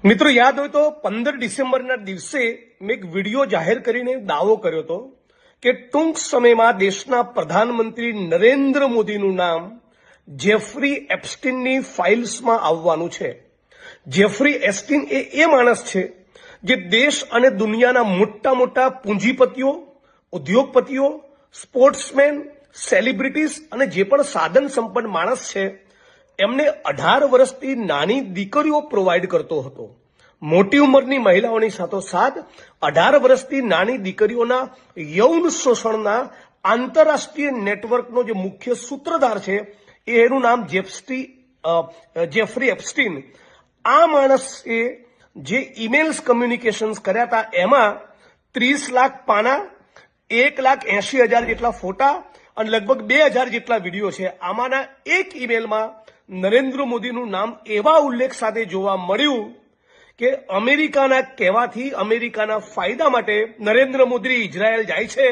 મિત્રો યાદ હોય તો 15 ડિસેમ્બરના દિવસે મેં એક વિડીયો જાહેર કરીને દાવો કર્યો હતો કે ટૂંક સમયમાં દેશના પ્રધાનમંત્રી નરેન્દ્ર મોદીનું નામ જેફરી એપ્સ્ટીનની ફાઇલ્સમાં આવવાનું છે। જેફરી એપ્સ્ટીન એ માણસ છે જે દેશ અને દુનિયાના મોટા મોટા પૂંજીપતિઓ, ઉદ્યોગપતિઓ, સ્પોર્ટ્સમેન, સેલિબ્રિટીઝ અને જે પણ સાધન સંપન્ન માણસ છે એમને 18 વર્ષથી નાની દીકરીઓ પ્રોવાઈડ કરતો હતો। મોટી ઉંમરની મહિલાઓની સાથોસાથ 18 વર્ષથી નાની દીકરીઓના યૌન શોષણના આંતરરાષ્ટ્રીય નેટવર્કનો જે મુખ્ય સૂત્રધાર છે એનું નામ જેફરી એપ્સ્ટીન। આ માણસે જે ઈમેલ્સ કમ્યુનિકેશન્સ કર્યા હતા એમાં 30 લાખ પાના, 1,80,000 જેટલા ફોટા અને લગભગ 2,000 જેટલા વિડીયો છે। આમાંના એક ઈમેલમાં નરેન્દ્ર મોદીનું નામ એવા ઉલ્લેખ સાથે જોવા મળ્યું કે અમેરિકાના કહેવાથી અમેરિકાના ફાયદા માટે નરેન્દ્ર મોદી ઇઝરાયલ જાય છે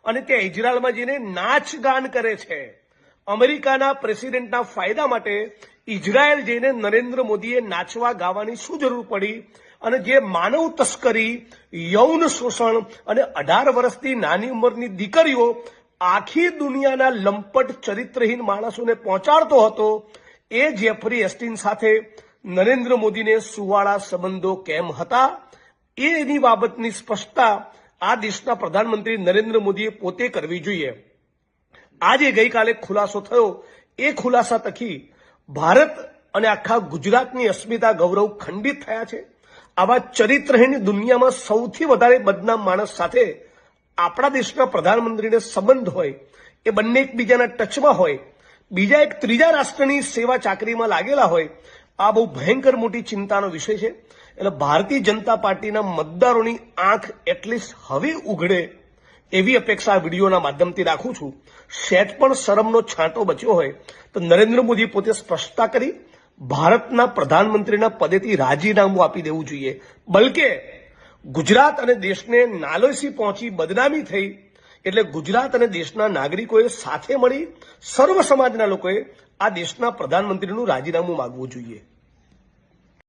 અને ત્યાં ઇઝરાયલમાં જઈને નાચગાન કરે છે। અમેરિકાના પ્રેસિડેન્ટના ફાયદા માટે ઇઝરાયલ જઈને નરેન્દ્ર મોદીએ નાચવા ગાવાની શું જરૂર પડી? અને જે માનવ તસ્કરી, યૌન શોષણ અને 18 વર્ષથી નાની ઉંમરની દીકરીઓ આખી દુનિયાના લંપટ ચરિત્રહીન માણસોને પહોંચાડતો હતો એ જેફરી એપ્સ્ટીન સાથે નરેન્દ્ર મોદીને સુવાળા સંબંધો કેમ હતા એની બાબતની સ્પષ્ટતા આ દેશના પ્રધાનમંત્રી નરેન્દ્ર મોદીએ પોતે કરવી જોઈએ। આજે ગઈકાલે ખુલાસો થયો, એ ખુલાસા થકી ભારત અને આખા ગુજરાતની અસ્મિતા ગૌરવ ખંડિત થયા છે। આવા ચરિત્રહીન દુનિયામાં સૌથી વધારે બદનામ માણસ સાથે આપણા દેશના પ્રધાનમંત્રીને સંબંધ હોય, એ બંને એકબીજાના ટચમાં હોય, બીજા એક ત્રીજા રાષ્ટ્રની સેવા ચાકરીમાં લાગેલા હોય, આ બહુ ભયંકર મોટી ચિંતાનો વિષય છે। એટલે ભારતીય જનતા પાર્ટીના મતદારોની આંખ એટલીસ્ટ હવે ઉઘડે એવી અપેક્ષા આ વિડીયોના માધ્યમથી રાખું છું। સેટ પણ શરમનો છાંટો બચ્યો હોય તો નરેન્દ્ર મોદી પોતે સ્પષ્ટતા કરી ભારતના પ્રધાનમંત્રીના પદેથી રાજીનામું આપી દેવું જોઈએ। બલકે ગુજરાત અને દેશને નાલોસી પહોંચી બદનામી થઈ એટલે ગુજરાત અને દેશના નાગરિકોએ સાથે મળી સર્વ સમાજના લોકોએ આ દેશના પ્રધાનમંત્રીનું રાજીનામું માંગવું જોઈએ।